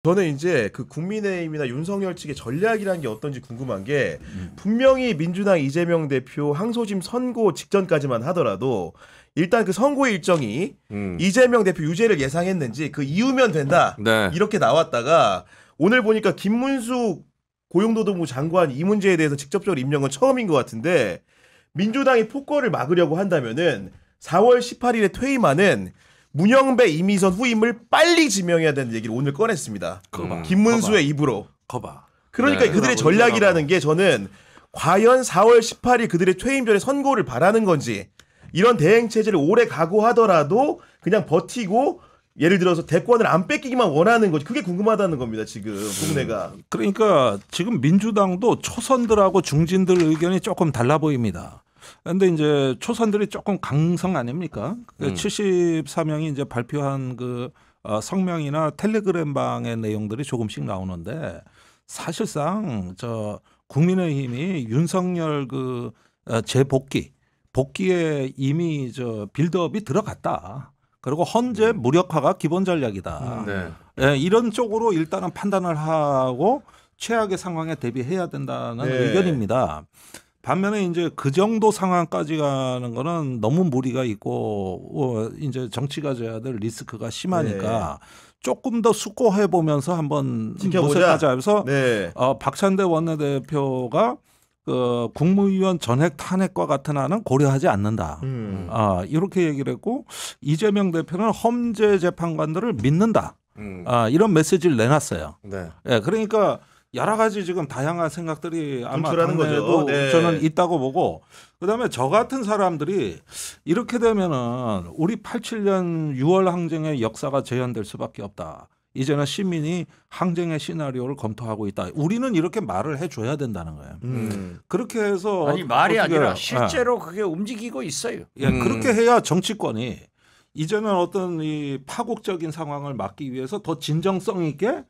저는 이제 그 국민의힘이나 윤석열 측의 전략이라는 게 어떤지 궁금한 게 분명히 민주당 이재명 대표 항소심 선고 직전까지만 하더라도 일단 그 선고 일정이 이재명 대표 유죄를 예상했는지 그 이후면 된다 네. 이렇게 나왔다가 오늘 보니까 김문수 고용노동부 장관 이 문제에 대해서 직접적으로 임명은 처음인 것 같은데 민주당이 폭거를 막으려고 한다면은 4월 18일에 퇴임하는 문영배 이미선 후임을 빨리 지명해야 되는 얘기를 오늘 꺼냈습니다. 김문수의 입으로. 거봐. 그러니까 네. 그들의 전략이라는 게 저는 과연 4월 18일 그들의 퇴임 전에 선고를 바라는 건지 이런 대행 체제를 오래 각오하더라도 그냥 버티고 예를 들어서 대권을 안 뺏기기만 원하는 거지. 그게 궁금하다는 겁니다. 지금 국내가. 그러니까 지금 민주당도 초선들하고 중진들 의견이 조금 달라 보입니다. 그런데 이제 초선들이 조금 강성 아닙니까? 74명이 이제 발표한 그 성명이나 텔레그램방의 내용들이 조금씩 나오는데 사실상 저 국민의힘이 윤석열 그 복귀에 이미 저 빌드업이 들어갔다. 그리고 헌재 무력화가 기본 전략이다. 네. 예, 이런 쪽으로 일단은 판단을 하고 최악의 상황에 대비해야 된다는 네. 의견입니다. 반면에 이제 그 정도 상황까지 가는 거는 너무 무리가 있고 이제 정치가 져야 될 리스크가 심하니까 조금 더 숙고해 보면서 한번 모색하자 해서 박찬대 원내대표가 그 국무위원 전액 탄핵과 같은 안은 고려하지 않는다. 이렇게 얘기를 했고 이재명 대표는 헌재 재판관들을 믿는다. 이런 메시지를 내놨어요. 네. 예, 그러니까 여러 가지 지금 다양한 생각들이 아마 분출하는 당내에도 거죠. 저는 있다고 보고 그다음에 저 같은 사람들이 이렇게 되면은 우리 87년 6월 항쟁의 역사가 재현될 수밖에 없다. 이제는 시민이 항쟁의 시나리오를 검토하고 있다. 우리는 이렇게 말을 해줘야 된다는 거예요. 그렇게 해서 아니 말이 아니라 실제로 그게 움직이고 있어요. 예, 그렇게 해야 정치권이 이제는 어떤 이 파국적인 상황을 막기 위해서 더 진정성 있게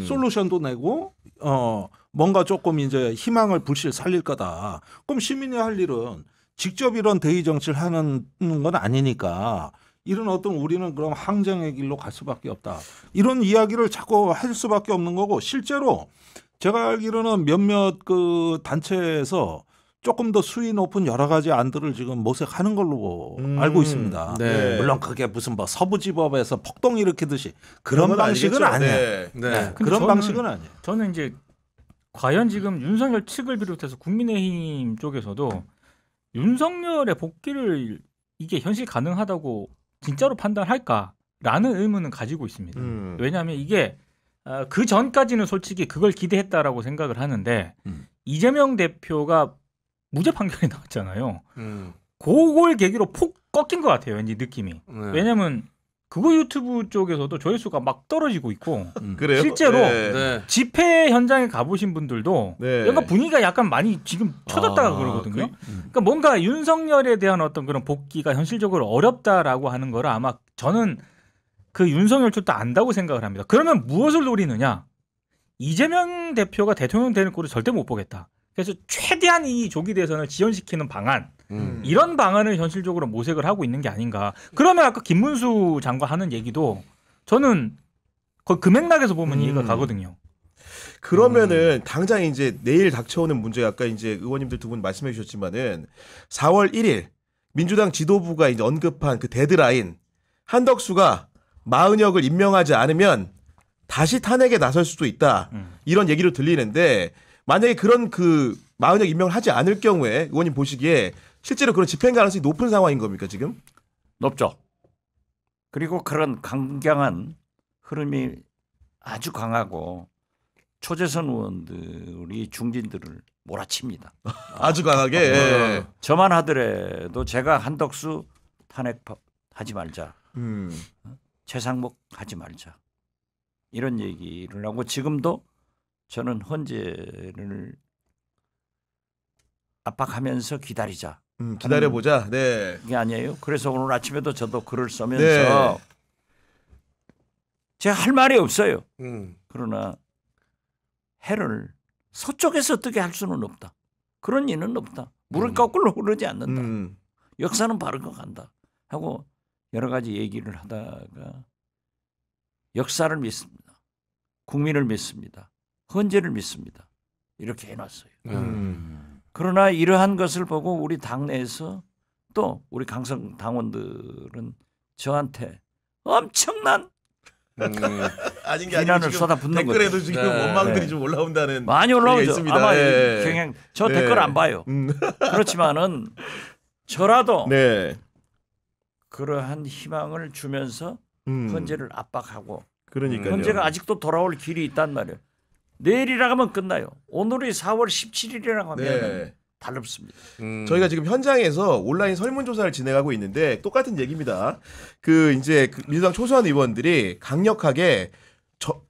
솔루션도 내고 뭔가 조금 이제 희망을 불실 살릴 거다. 그럼 시민이 할 일은 직접 이런 대의 정치를 하는 건 아니니까 이런 어떤 우리는 그럼 항쟁의 길로 갈 수밖에 없다. 이런 이야기를 자꾸 할 수밖에 없는 거고 실제로 제가 알기로는 몇몇 그 단체에서 조금 더 수위 높은 여러 가지 안들을 지금 모색하는 걸로 알고 있습니다. 네. 물론 그게 무슨 뭐 서부지법에서 폭동 일으키듯이 그런 방식은 아니에요. 그런 방식은 아니에요. 저는 이제 과연 지금 윤석열 측을 비롯해서 국민의힘 쪽에서도 윤석열의 복귀를 이게 현실 가능하다고 진짜로 판단할까라는 의문은 가지고 있습니다. 왜냐하면 이게 그 전까지는 솔직히 그걸 기대했다라고 생각을 하는데 이재명 대표가 무죄 판결이 나왔잖아요. 그걸 계기로 폭 꺾인 것 같아요. 왠지 느낌이. 왜냐하면 그거 유튜브 쪽에서도 조회수가 막 떨어지고 있고 그래요? 실제로 집회 현장에 가보신 분들도 뭔가 분위기가 약간 많이 지금 쳐졌다가 그러거든요. 그러니까 뭔가 윤석열에 대한 어떤 그런 복귀가 현실적으로 어렵다라고 하는 거를 아마 저는 그 윤석열 쪽도 안다고 생각을 합니다. 그러면 무엇을 노리느냐? 이재명 대표가 대통령 되는 꼴을 절대 못 보겠다. 그래서 최대한 이 조기 대선을 지연시키는 방안 이런 방안을 현실적으로 모색을 하고 있는 게 아닌가. 그러면 아까 김문수 장관 하는 얘기도 저는 거의 그 맥락에서 보면 이해가 가거든요. 그러면은 당장 이제 내일 닥쳐오는 문제 아까 이제 의원님들 두 분 말씀해 주셨지만은 4월 1일 민주당 지도부가 이제 언급한 그 데드라인 한덕수가 마은혁을 임명하지 않으면 다시 탄핵에 나설 수도 있다. 이런 얘기로 들리는데 만약에 그런 그 마은혁 임명을 하지 않을 경우에 의원님 보시기에 실제로 그런 집행 가능성이 높은 상황인 겁니까 지금? 높죠. 그리고 그런 강경한 흐름이 아주 강하고 초재선 의원들이 중진들을 몰아칩니다. 아주 강하게. 저만 하더라도 제가 한덕수 탄핵하지 말자. 최상목 하지 말자. 이런 얘기를 하고 지금도 저는 헌재를 압박하면서 기다리자. 기다려보자. 네. 이게 아니에요. 그래서 오늘 아침에도 저도 글을 쓰면서 제가 할 말이 없어요. 그러나 해를 서쪽에서 어떻게 할 수는 없다. 그런 일은 없다. 물을 거꾸로 흐르지 않는다. 역사는 바른 거 간다. 하고 여러 가지 얘기를 하다가 역사를 믿습니다. 국민을 믿습니다. 헌재를 믿습니다. 이렇게 해놨어요. 그러나 이러한 것을 보고 우리 당내에서 또 우리 강성 당원들은 저한테 엄청난 아닌 게 비난을 아니고 쏟아붓는 거죠. 댓글에도 지금 원망들이 좀 올라온다는 많이 올라오죠. 있습니다. 아마 예. 경향 저 댓글 안 봐요. 그렇지만은 저라도 그러한 희망을 주면서 헌재를 압박하고 그러니까요. 헌재가 아직도 돌아올 길이 있단 말이에요. 내일이라 하면 끝나요. 오늘이 4월 17일이라고 하면 달릅습니다. 저희가 지금 현장에서 온라인 설문조사를 진행하고 있는데 똑같은 얘기입니다. 이제 민주당 초소한 의원들이 강력하게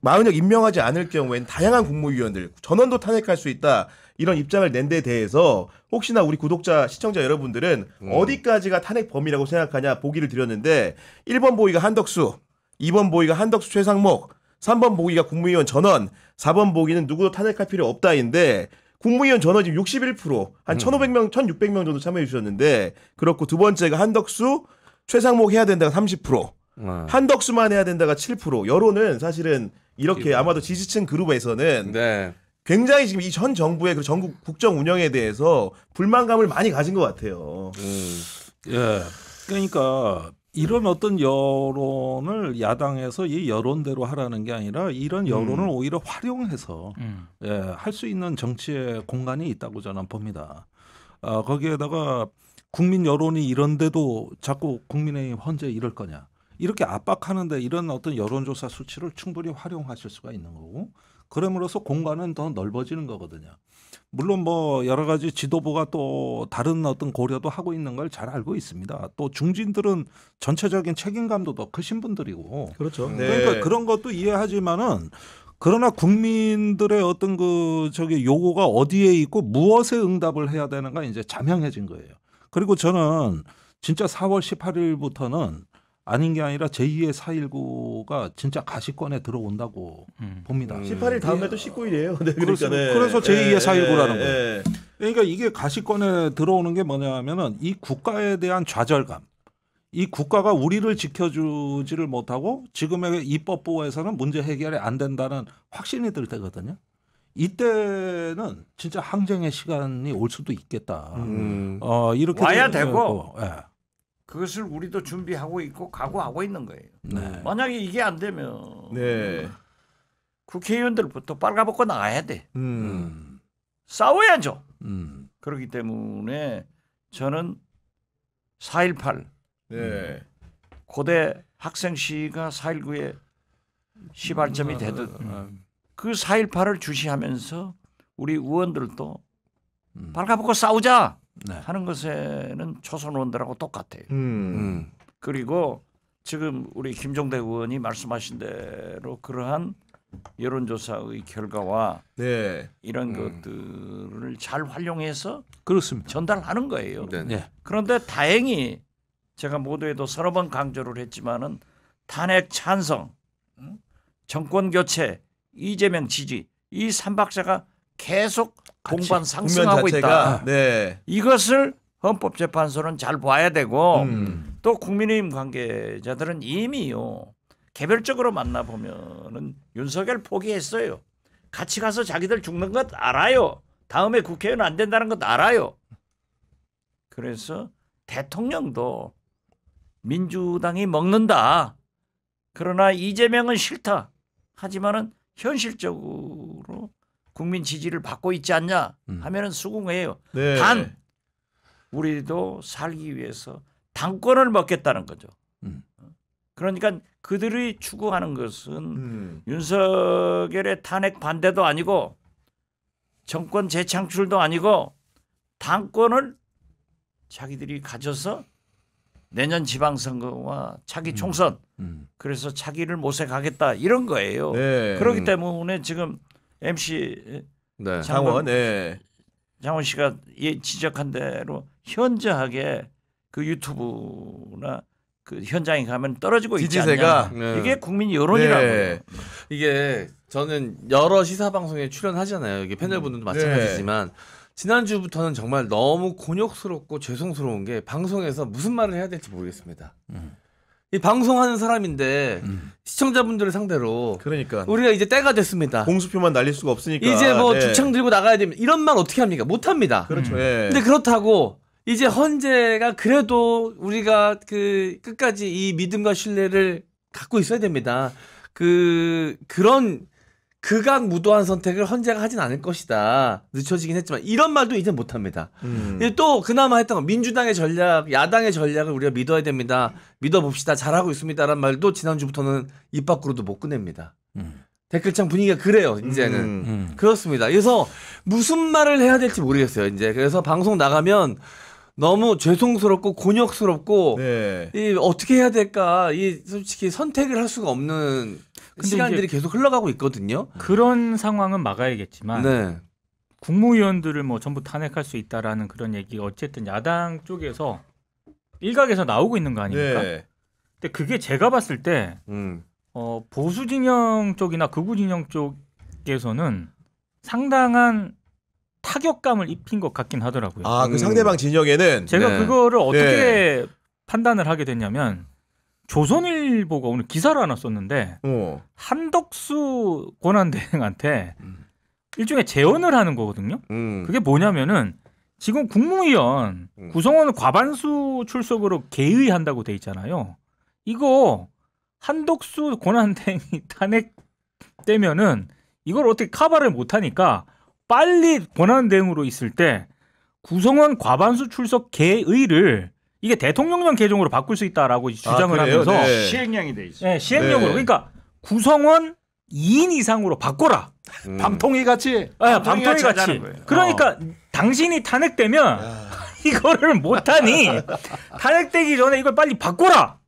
만약 임명하지 않을 경우에는 다양한 국무위원들 전원도 탄핵할 수 있다 이런 입장을 낸 데 대해서 혹시나 우리 구독자 시청자 여러분들은 어디까지가 탄핵 범위라고 생각하냐 보기를 드렸는데 1번 보기가 한덕수, 2번 보기가 한덕수 최상목, 3번 보기가 국무위원 전원, 4번 보기는 누구도 탄핵할 필요 없다인데 국무위원 전원 지금 61%, 한 1,500명, 1,600명 정도 참여해 주셨는데 그렇고 두 번째가 한덕수, 최상목 해야 된다가 30%, 한덕수만 해야 된다가 7%. 여론은 사실은 이렇게 아마도 지지층 그룹에서는 굉장히 지금 이 전 정부의 그 전국 국정 운영에 대해서 불만감을 많이 가진 것 같아요. 예, 그러니까 이런 어떤 여론을 야당에서 이 여론대로 하라는 게 아니라 이런 여론을 오히려 활용해서 할 수 있는 정치의 공간이 있다고 저는 봅니다. 거기에다가 국민 여론이 이런데도 자꾸 국민의힘 헌재 이럴 거냐 이렇게 압박하는데 이런 어떤 여론조사 수치를 충분히 활용하실 수가 있는 거고 그럼으로써 공간은 더 넓어지는 거거든요. 물론 뭐 여러 가지 지도부가 또 다른 어떤 고려도 하고 있는 걸 잘 알고 있습니다. 또 중진들은 전체적인 책임감도 더 크신 분들이고. 그렇죠. 그러니까 그런 것도 이해하지만은 그러나 국민들의 어떤 요구가 어디에 있고 무엇에 응답을 해야 되는가 이제 자명해진 거예요. 그리고 저는 진짜 4월 18일부터는 아닌 게 아니라 제2의 4.19가 진짜 가시권에 들어온다고 봅니다. 18일 다음에 또 19일이에요. 그래서 제2의 4.19라는 거예요. 그러니까 이게 가시권에 들어오는 게 뭐냐면은 이 국가에 대한 좌절감. 이 국가가 우리를 지켜주지를 못하고 지금의 입법부에서는 문제 해결이 안 된다는 확신이 들 때거든요. 이때는 진짜 항쟁의 시간이 올 수도 있겠다. 이렇게 와야 되고 그것을 우리도 준비하고 있고 각오하고 있는 거예요. 만약에 이게 안 되면 국회의원들부터 빨가벗고 나가야 돼. 싸워야죠. 그렇기 때문에 저는 4.18 고대 학생 시위가 4.19의 시발점이 되듯 그 4.18을 주시하면서 우리 의원들도 빨가벗고 싸우자 하는 것에는 초선 의원들하고 똑같아요. 그리고 지금 우리 김종대 의원이 말씀하신 대로 그러한 여론조사의 결과와 이런 것들을 잘 활용해서 그렇습니다. 전달하는 거예요. 그런데 다행히 제가 모두에도 서너 번 강조를 했지만은 탄핵 찬성, 정권 교체, 이재명 지지 이 3박자가 계속 동반 상승하고 있다. 이것을 헌법재판소는 잘 봐야 되고 또 국민의힘 관계자들은 이미요 개별적으로 만나보면은 윤석열 포기했어요. 같이 가서 자기들 죽는 것 알아요. 다음에 국회의원 안 된다는 것 알아요. 그래서 대통령도 민주당이 먹는다. 그러나 이재명은 싫다. 하지만은 현실적으로 국민 지지를 받고 있지 않냐 하면은 수긍해요. 단 우리도 살기 위해서 당권을 먹겠다는 거죠. 그러니까 그들이 추구하는 것은 윤석열의 탄핵 반대도 아니고 정권 재창출도 아니고 당권을 자기들이 가져서 내년 지방선거와 차기 총선 그래서 차기를 모색하겠다 이런 거예요. 그렇기 때문에 지금 MC 장원 씨가 지적한 대로 현저하게 그 유튜브나 그 현장에 가면 떨어지고 있지 않냐. 이게 국민 여론이라고요. 이게 저는 여러 시사 방송에 출연하잖아요. 이게 패널분들도 마찬가지지만 지난주부터는 정말 너무 곤욕스럽고 죄송스러운 게 방송에서 무슨 말을 해야 될지 모르겠습니다. 이 방송하는 사람인데 시청자분들을 상대로 그러니까 우리가 이제 때가 됐습니다. 공수표만 날릴 수가 없으니까 이제 뭐 네. 주창 들고 나가야 됩니다. 이런 말 어떻게 합니까? 못 합니다. 그렇죠. 예. 근데 그렇다고 이제 헌재가 그래도 우리가 그 끝까지 이 믿음과 신뢰를 갖고 있어야 됩니다. 그런 극악무도한 선택을 헌재가 하진 않을 것이다. 늦춰지긴 했지만 이런 말도 이제 못 합니다. 또 그나마 했던 건 민주당의 전략, 야당의 전략을 우리가 믿어야 됩니다. 믿어봅시다. 잘하고 있습니다라는 말도 지난주부터는 입 밖으로도 못 꺼냅니다. 댓글창 분위기가 그래요. 이제는. 그렇습니다. 그래서 무슨 말을 해야 될지 모르겠어요. 이제 그래서 방송 나가면 너무 죄송스럽고 곤욕스럽고 네. 이 어떻게 해야 될까? 이 솔직히 선택을 할 수가 없는 시간들이 계속 흘러가고 있거든요. 그런 상황은 막아야겠지만 네. 국무위원들을 뭐 전부 탄핵할 수 있다라는 그런 얘기가 어쨌든 야당 쪽에서 일각에서 나오고 있는 거 아닙니까? 네. 근데 그게 제가 봤을 때 보수 진영 쪽이나 극우 진영 쪽에서는 상당한 타격감을 입힌 것 같긴 하더라고요. 아, 그 상대방 진영에는 제가 네. 그거를 어떻게 판단을 하게 됐냐면 조선일보가 오늘 기사를 하나 썼는데 한덕수 권한대행한테 일종의 재연을 하는 거거든요. 그게 뭐냐면은 지금 국무위원 구성원 과반수 출석으로 개의한다고 돼 있잖아요. 이거 한덕수 권한대행이 탄핵되면은 이걸 어떻게 커버를 못하니까 빨리 권한대행으로 있을 때 구성원 과반수 출석 개의를 이게 대통령령 개정으로 바꿀 수 있다라고 주장을 하면서 네. 시행령이 돼 있어. 네, 시행령으로. 네. 그러니까 구성원 2인 이상으로 바꿔라. 방통위 같이. 방통위 같이. 하자는 거예요. 그러니까 당신이 탄핵되면 이거를 못하니 탄핵되기 전에 이걸 빨리 바꿔라.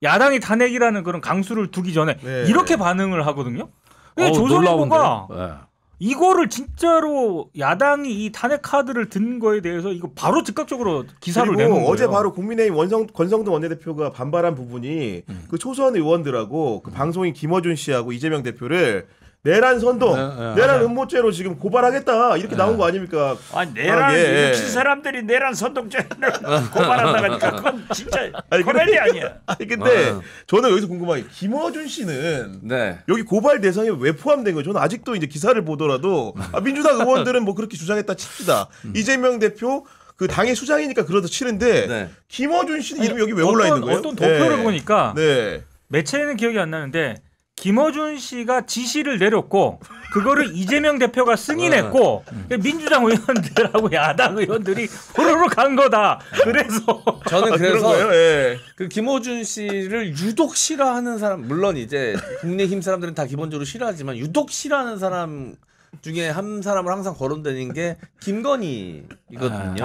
야당이 탄핵이라는 그런 강수를 두기 전에 네. 이렇게 반응을 하거든요. 조선일보가 이거를 진짜로 야당이 이 탄핵 카드를 든 거에 대해서 이거 바로 즉각적으로 기사를 그리고 내는 거예요. 어제 바로 국민의힘 권성동 원내대표가 반발한 부분이 그 초선 의원들하고 그 방송인 김어준 씨하고 이재명 대표를 내란 선동, 내란 음모죄로 지금 고발하겠다 이렇게 나온 거 아닙니까? 아니 내란 예. 미친 사람들이 내란 선동죄를 고발한다니까 그건 진짜 코미디 아니야. 아니 근데 저는 여기서 궁금한 게 김어준 씨는 네. 여기 고발 대상에 왜 포함된 거예요? 저는 아직도 이제 기사를 보더라도 민주당 의원들은 뭐 그렇게 주장했다 칩시다. 이재명 대표 그 당의 수장이니까 그러다 치는데 네. 김어준 씨는 이름이 여기 왜 올라 있는 거예요? 어떤 도표를 보니까 네. 매체는 기억이 안 나는데 김어준 씨가 지시를 내렸고 그거를 이재명 대표가 승인했고 민주당 의원들하고 야당 의원들이 호로로 간 거다. 그래서 저는 그런 그래서 거예요? 예. 그 김어준 씨를 유독 싫어하는 사람, 물론 이제 국민의힘 사람들은 다 기본적으로 싫어하지만 유독 싫어하는 사람 중에 한 사람을 항상 거론되는 게 김건희이거든요.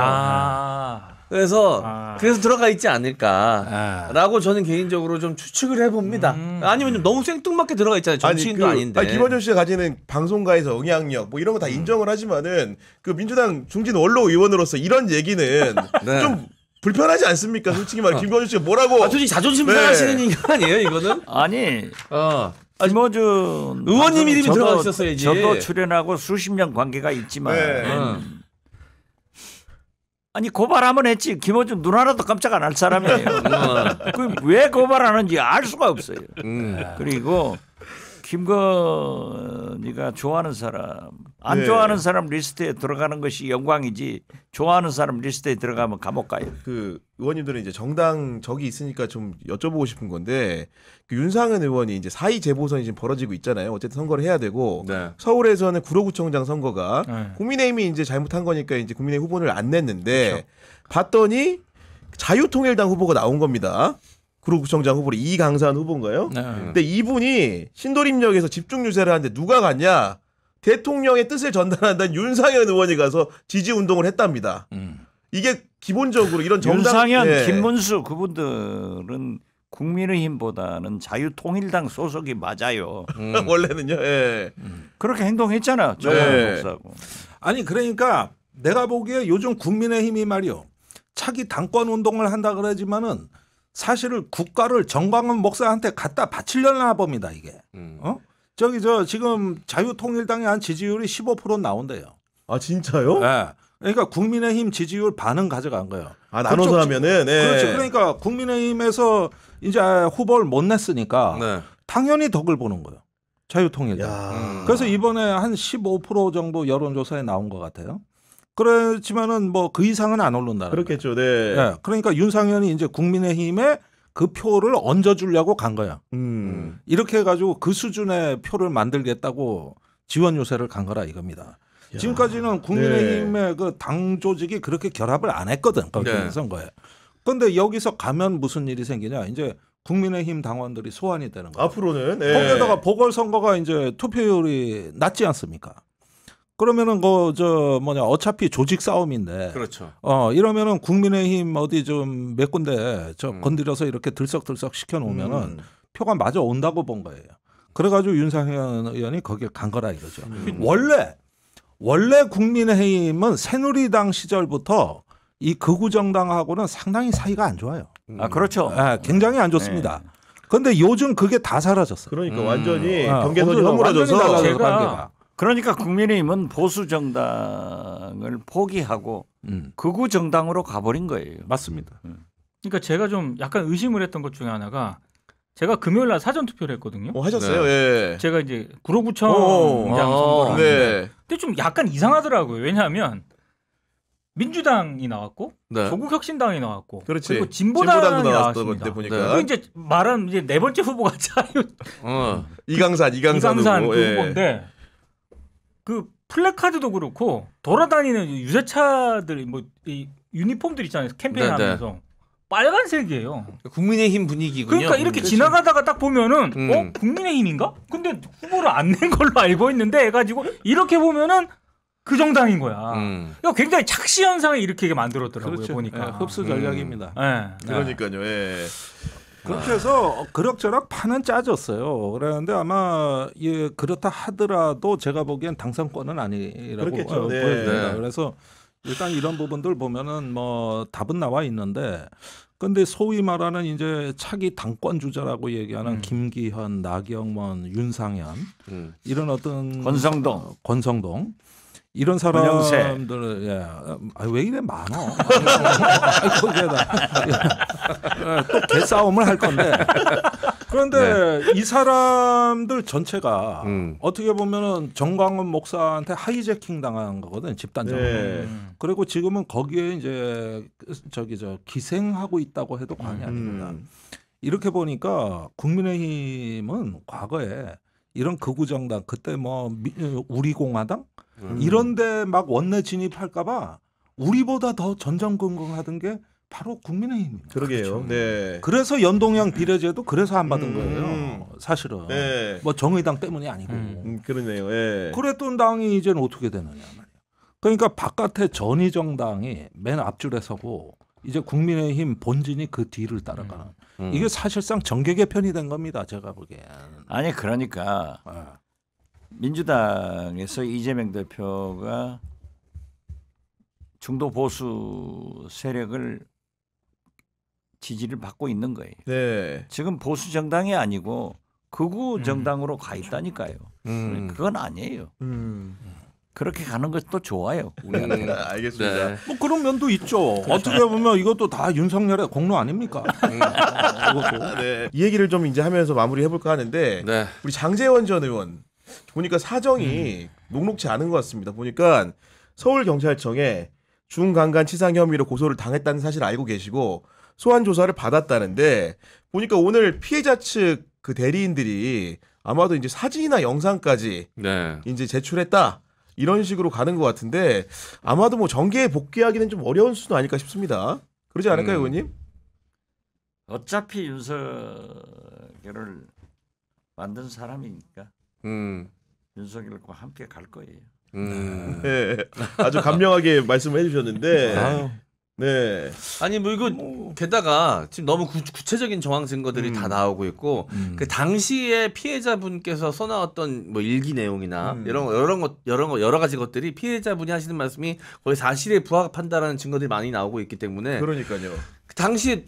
그래서 들어가 있지 않을까라고 저는 개인적으로 좀 추측을 해봅니다. 아니면 좀 너무 생뚱맞게 들어가 있잖아요. 정치인도 아닌데. 김어준 씨가 가지는 방송가에서 영향력 뭐 이런 거 다 인정을 하지만은 그 민주당 중진 원로 의원으로서 이런 얘기는 네. 좀 불편하지 않습니까? 솔직히 말해 김어준 씨가 뭐라고? 솔직히 자존심 상하시는 인간 아니에요, 이거는? 아니. 김어준 의원님 이름이 들어가 있었어야지. 저도 출연하고 수십 년 관계가 있지만 아니 고발하면 했지 김어준 눈 하나도 깜짝 안 할 사람이에요. 그 왜 고발하는지 알 수가 없어요. 그리고 김건희가 좋아하는 사람 안 좋아하는 사람 리스트에 들어가는 것이 영광이지 좋아하는 사람 리스트에 들어가면 감옥 가요. 그 의원님들은 이제 정당 적이 있으니까 좀 여쭤보고 싶은 건데 그 윤상현 의원이 이제 4.2 재보선이 지금 벌어지고 있잖아요. 어쨌든 선거를 해야 되고 서울에서는 구로구청장 선거가 국민의힘이 이제 잘못한 거니까 이제 국민의힘 후보를 안 냈는데 봤더니 자유통일당 후보가 나온 겁니다. 구로구청장 후보로 이강산 후보인가요? 근데 이분이 신도림역에서 집중 유세를 하는데 누가 갔냐? 대통령의 뜻을 전달한다는 윤상현 의원이 가서 지지 운동을 했답니다. 이게 기본적으로 이런 정당 윤상현, 김문수 그분들은 국민의힘보다는 자유통일당 소속이 맞아요. 원래는요. 그렇게 행동했잖아. 정말 목사고. 아니 그러니까 내가 보기에 요즘 국민의힘이 말이요. 차기 당권 운동을 한다 그러지만은 사실은 국가를 정광훈 목사한테 갖다 바치려나 봅니다 이게. 지금 자유통일당의 한 지지율이 15% 나온대요. 아 진짜요? 네. 그러니까 국민의힘 지지율 반은 가져간 거예요. 아, 나눠서 하면은 그렇죠. 그러니까 국민의힘에서 이제 후보를 못 냈으니까 네. 당연히 덕을 보는 거예요. 자유통일당. 그래서 이번에 한 15% 정도 여론조사에 나온 것 같아요. 그렇지만은 뭐 그 이상은 안 오른다. 그렇겠죠. 네. 네. 그러니까 윤상현이 이제 국민의힘에 그 표를 얹어주려고 간 거야. 이렇게 해가지고 그 수준의 표를 만들겠다고 지원 요새를 간 거라 이겁니다. 지금까지는 국민의힘의 그 당 조직이 그렇게 결합을 안 했거든. 거기 선거에. 그런데 여기서 가면 무슨 일이 생기냐. 이제 국민의힘 당원들이 소환이 되는 거예요. 앞으로는 거기다가 보궐선거가 이제 투표율이 낮지 않습니까? 그러면은 어차피 조직 싸움인데. 그렇죠. 이러면은 국민의힘 어디 좀 몇 군데 건드려서 이렇게 들썩들썩 시켜놓으면은 표가 마저 온다고 본 거예요. 그래가지고 윤상현 의원이 거기에 간 거라 이거죠. 원래 국민의힘은 새누리당 시절부터 이 극우 정당하고는 상당히 사이가 안 좋아요. 아 그렇죠. 굉장히 안 좋습니다. 그런데 요즘 그게 다 사라졌어요. 그러니까 완전히 경계선이 허물어져서 그러니까 국민의힘은 보수 정당을 포기하고 극우 정당으로 가버린 거예요. 맞습니다. 그러니까 제가 좀 약간 의심을 했던 것 중에 하나가 제가 금요일 날 사전 투표를 했거든요. 하셨어요? 예. 제가 이제 구로구청장 선거를 했는데 근데 좀 약간 이상하더라고요. 왜냐하면 민주당이 나왔고 조국혁신당이 나왔고 그리고 진보당이 나왔습니다. 보니까. 그리고 이제 말한 이제 네 번째 후보가 자유 이강산 그 후보인데 그 플래카드도 그렇고 돌아다니는 유세차들 뭐 이 유니폼들 있잖아요. 캠페인하면서 빨간색이에요. 국민의힘 분위기군요. 그러니까 이렇게 지나가다가 딱 보면은 국민의힘인가? 근데 후보를 안 낸 걸로 알고 있는데 해가지고 이렇게 보면은 그 정당인 거야. 그러니까 굉장히 착시 현상을 이렇게 만들었더라고요. 그렇죠. 보니까 흡수 전략입니다. 그러니까요. 그렇게 해서 그럭저럭 판은 짜졌어요. 그런데 아마 그렇다 하더라도 제가 보기엔 당선권은 아니라고 보여집니다. 그래서 일단 이런 부분들 보면은 뭐 답은 나와 있는데, 근데 소위 말하는 이제 차기 당권 주자라고 얘기하는 김기현, 나경원, 윤상현 이런 어떤 권성동 이런 사람들 왜 이래 많어? 또 개싸움을 할 건데. 그런데 이 사람들 전체가 어떻게 보면은 정광훈 목사한테 하이제킹 당한 거거든, 집단적으로. 그리고 지금은 거기에 이제 기생하고 있다고 해도 과언이 아닙니다. 이렇게 보니까 국민의힘은 과거에 이런 극우 정당, 그때 뭐 우리공화당 이런데 막 원내 진입할까봐 우리보다 더 전전긍긍하던 게 바로 국민의힘입니다. 그러게요. 네. 그래서 연동형 비례제도 그래서 안 받은 거예요. 사실은 뭐 정의당 때문이 아니고. 그러네요. 네. 그랬던 당이 이제는 어떻게 되느냐 말이야. 그러니까 바깥에 전의정당이 맨 앞줄에 서고 이제 국민의힘 본진이 그 뒤를 따라가는. 이게 사실상 정계 개편이 된 겁니다. 제가 보기엔. 아니 그러니까 민주당에서 이재명 대표가 중도 보수 세력을 지지를 받고 있는 거예요. 네. 지금 보수 정당이 아니고 극우 정당으로 가 있다니까요. 그건 아니에요. 그렇게 가는 것도 좋아요. 우리한테. 알겠습니다. 네. 뭐 그런 면도 있죠. 어떻게 보면 이것도 다 윤석열의 공로 아닙니까? 네. 이 얘기를 좀 이제 하면서 마무리 해볼까 하는데 우리 장제원 전 의원 보니까 사정이 녹록지 않은 것 같습니다. 보니까 서울경찰청에 중강간 치상 혐의로 고소를 당했다는 사실을 알고 계시고 소환 조사를 받았다는데 보니까 오늘 피해자 측 그 대리인들이 아마도 이제 사진이나 영상까지 이제 제출했다. 이런 식으로 가는 것 같은데 아마도 뭐 정계에 복귀하기는 좀 어려운 수도 아닐까 싶습니다. 그러지 않을까요, 의원님? 어차피 윤석열을 만든 사람이니까 윤석열과 함께 갈 거예요. 네, 아주 감명하게 말씀을 해주셨는데. 네. 아니 뭐 이거 게다가 지금 너무 구체적인 정황 증거들이 다 나오고 있고 그 당시에 피해자분께서 써나왔던 뭐 일기 내용이나 여러 가지 것들이 피해자분이 하시는 말씀이 거의 사실에 부합한다라는 증거들이 많이 나오고 있기 때문에 그러니까요. 그 당시에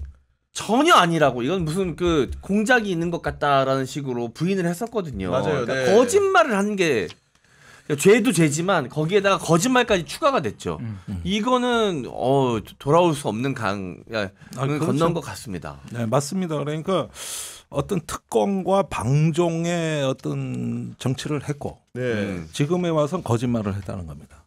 전혀 아니라고 이건 무슨 그 공작이 있는 것 같다라는 식으로 부인을 했었거든요. 맞아요. 그러니까 네. 거짓말을 하는 게 그러니까 죄도 죄지만 거기에다가 거짓말까지 추가가 됐죠. 이거는 돌아올 수 없는 강을 그렇죠. 건넌 것 같습니다. 네, 맞습니다. 그러니까 어떤 특권과 방종의 어떤 정치를 했고 지금에 와서 거짓말을 했다는 겁니다.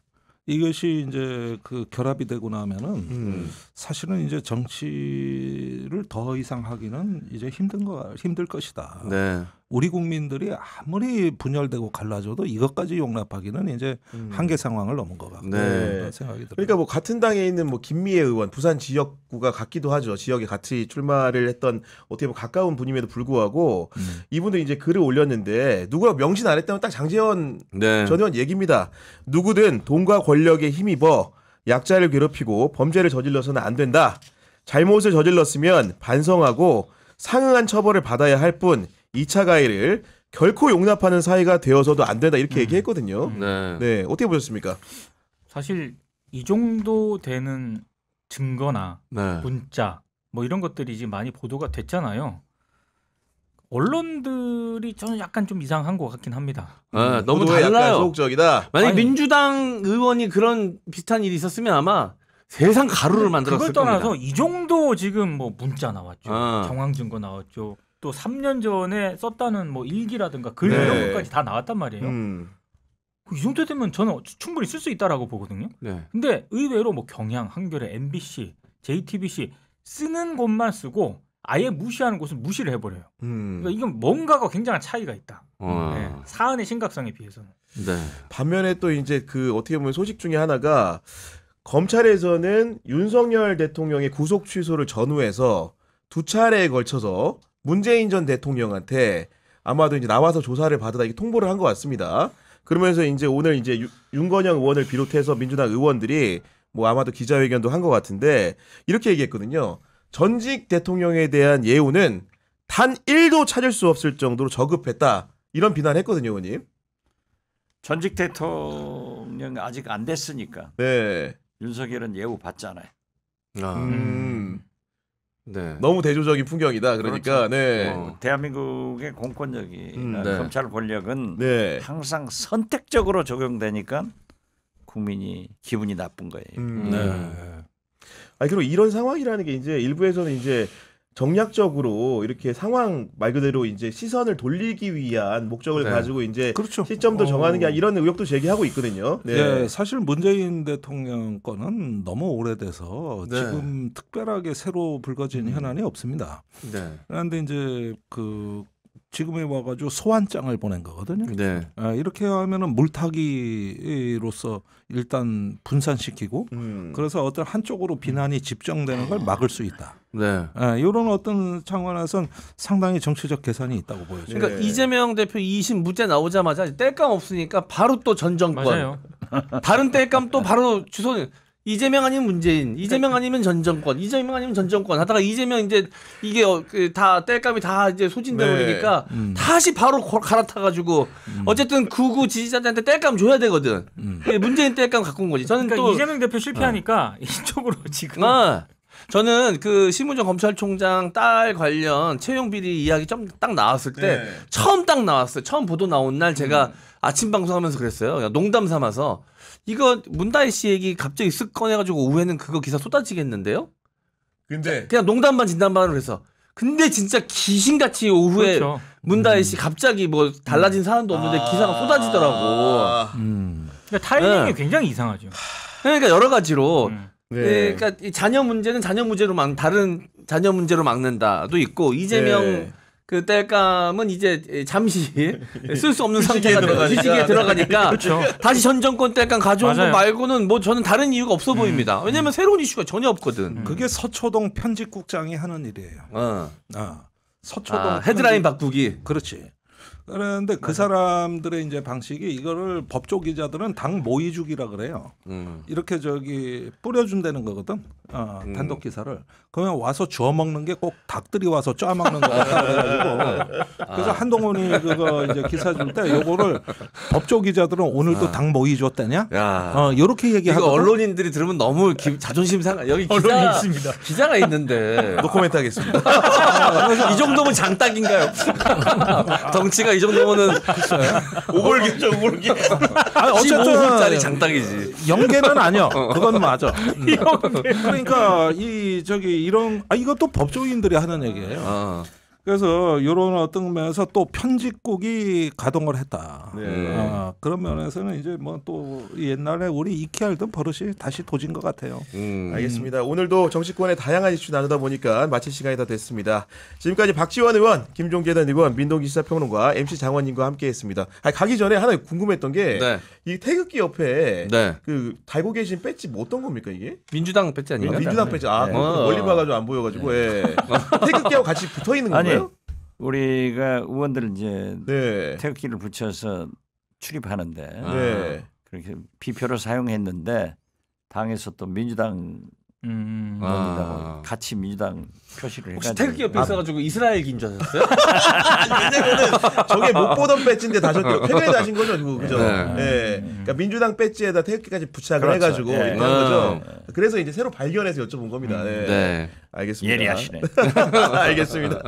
이것이 이제 그 결합이 되고 나면은 사실은 이제 정치를 더 이상 하기는 이제 힘들 것이다. 네. 우리 국민들이 아무리 분열되고 갈라져도 이것까지 용납하기는 이제 한계 상황을 넘은 것 같고 네. 생각이 들어요. 그러니까 뭐 같은 당에 있는 뭐 김미애 의원 부산 지역구가 같기도 하죠. 지역에 같이 출마를 했던 어떻게 보면 가까운 분임에도 불구하고 이분도 이제 글을 올렸는데 누가 명신 안 했다면 딱 장제원 네. 전 의원 얘기입니다. 누구든 돈과 권력에 힘입어 약자를 괴롭히고 범죄를 저질러서는 안 된다. 잘못을 저질렀으면 반성하고 상응한 처벌을 받아야 할 뿐 2차 가해를 결코 용납하는 사회가 되어서도 안 된다 이렇게 얘기했거든요. 네, 어떻게 보셨습니까? 사실 이 정도 되는 증거나 네. 문자 뭐 이런 것들이 지금 많이 보도가 됐잖아요. 언론들이 저는 약간 좀 이상한 것 같긴 합니다. 네, 너무 보도에 약간 달라요. 소극적이다. 만약 아니, 민주당 의원이 그런 비슷한 일이 있었으면 아마 세상 가루를 만들었을 그걸 떠나서 겁니다. 이 정도 지금 뭐 문자 나왔죠. 아. 정황 증거 나왔죠. 또 3년 전에 썼다는 뭐 일기라든가 글 네. 이런 것까지 다 나왔단 말이에요. 이 정도 되면 저는 충분히 쓸 수 있다라고 보거든요. 네. 근데 의외로 뭐 경향, 한겨레, MBC, JTBC 쓰는 곳만 쓰고 아예 무시하는 곳은 무시를 해버려요. 그러니까 이건 뭔가가 굉장한 차이가 있다. 네, 사안의 심각성에 비해서는. 네. 반면에 또 이제 그 어떻게 보면 소식 중에 하나가 검찰에서는 윤석열 대통령의 구속 취소를 전후해서 2차례에 걸쳐서 문재인 전 대통령한테 아마도 이제 나와서 조사를 받으라 이렇게 통보를 한 것 같습니다. 그러면서 이제 오늘 이제 윤건영 의원을 비롯해서 민주당 의원들이 뭐 아마도 기자회견도 한 것 같은데 이렇게 얘기했거든요. 전직 대통령에 대한 예우는 단 1도 찾을 수 없을 정도로 저급했다. 이런 비난했거든요, 의원님. 전직 대통령 아직 안 됐으니까 네. 윤석열은 예우 받잖아요. 네. 너무 대조적인 풍경이다. 그러니까 그렇죠. 네. 대한민국의 공권력이나 네. 검찰 권력은 네. 항상 선택적으로 적용되니까 국민이 기분이 나쁜 거예요. 네. 아니 그리고 이런 상황이라는 게 이제 일부에서는 이제 정략적으로 이렇게 상황 말 그대로 이제 시선을 돌리기 위한 목적을 네. 가지고 이제 그렇죠. 시점도 정하는 게 아니라 이런 의혹도 제기하고 있거든요. 네. 사실 문재인 대통령 거는 너무 오래돼서 네. 지금 특별하게 새로 불거진 현안이 없습니다. 네. 그런데 이제 그 지금에 와가지고 소환장을 보낸 거거든요. 네. 이렇게 하면은 물타기로서 일단 분산시키고 그래서 어떤 한쪽으로 비난이 집중되는 걸 막을 수 있다. 네. 이런 어떤 차원에서는 상당히 정치적 계산이 있다고 보여져요. 그러니까 이재명 대표 2심 무죄 나오자마자 뗄감 없으니까 바로 또 전 정권. 맞아요. 다른 뗄감 또 바로 주소. 이재명 아니면 문재인, 이재명 아니면 전 정권, 이재명 아니면 전 정권 하다가 이재명 이제 이게 다 뗄감이 다 이제 소진돼 버리니까 다시 바로 갈아타가지고 어쨌든 구구 지지자들한테 뗄감 줘야 되거든. 문재인 뗄감 갖고 온 거지. 저는 그러니까 또 이재명 대표 실패하니까 이쪽으로 지금. 저는 그 심우정 검찰총장 딸 관련 채용 비리 이야기 좀 딱 나왔을 때 처음 딱 나왔어요. 처음 보도 나온 날 제가 아침 방송하면서 그랬어요. 농담 삼아서 이거 문다혜 씨 얘기 갑자기 쓱 꺼내가지고 오후에는 그거 기사 쏟아지겠는데요? 근데 그냥 농담반 진담반으로 해서. 근데 진짜 귀신같이 오후에 그렇죠. 문다혜 씨 갑자기 뭐 달라진 사안도 없는데 기사가 쏟아지더라고. 그러니까 타이밍이 네. 굉장히 이상하죠. 그러니까 여러 가지로. 네. 그러니까 이 자녀 문제는 자녀 문제로 다른 자녀 문제로 막는다도 있고 이재명 네. 그 뗄감은 이제 잠시 쓸 수 없는 휴식기에 상태가 들어가니까. 휴식기에 들어가니까 그렇죠. 다시 전 정권 뗄감 가져온 거 맞아요. 말고는 뭐 저는 다른 이유가 없어 보입니다. 왜냐면 새로운 이슈가 전혀 없거든. 그게 서초동 편집국장이 하는 일이에요. 서초동 헤드라인 바꾸기. 그렇지. 그런데 그 사람들의 이제 방식이 이거를 법조 기자들은 당 모의주기라 그래요. 이렇게 뿌려준다는 거거든. 단독 기사를. 그러면 와서 주워 먹는 게 꼭 닭들이 와서 쪄 먹는 거야. 그래가지고 그래서 한동훈이 그거 이제 기사 줄 때 요거를 법조 기자들은 오늘도 닭 모이 줬다냐? 요렇게 이거 얘기하고 언론인들이 들으면 너무 자존심 상하. 여기 언론이 있습니다. 기자가 있는데 노코멘트 하겠습니다. 이 정도면 장닭인가요? 덩치가 이 정도면은 오골기죠, 오골기. 아니, 어쨌든 15분짜리 장닭이지. 연계는 아니야. 그건 맞아. 그러니까 이런 이것도 법조인들이 하는 얘기예요. 그래서 이런 어떤 면에서 또 편집국이 가동을 했다. 그런 면에서는 이제 뭐 또 옛날에 우리 익히 알던 버릇이 다시 도진 것 같아요. 알겠습니다. 오늘도 정치권의 다양한 이슈 나누다 보니까 마칠 시간이 다 됐습니다. 지금까지 박지원 의원, 김종대 의원, 민동기 시사평론가, MC 장원님과 함께했습니다. 가기 전에 하나 궁금했던 게 이 태극기 옆에 그 달고 계신 배지 뭐 어떤 겁니까 이게? 민주당 배지 아닌가요? 민주당 배지. 멀리 봐가지고 안 보여가지고 태극기하고 같이 붙어 있는 건가요? 우리가 의원들 이제 태극기를 붙여서 출입하는데 그렇게 비표를 사용했는데 당에서 또 민주당 같이 민주당 표시를 해가지고 혹시 태극기 옆에 있어가지고 이스라엘기인 줄 아셨어요? 왜냐면은 저게 못 보던 배지인데 다셨죠. 최근에 다신 거죠, 그죠? 그러니까 민주당 배지에다 태극기까지 부착을 해가지고 이렇게 한 거죠. 그래서 이제 새로 발견해서 여쭤본 겁니다. 알겠습니다. 예리하시네. 알겠습니다.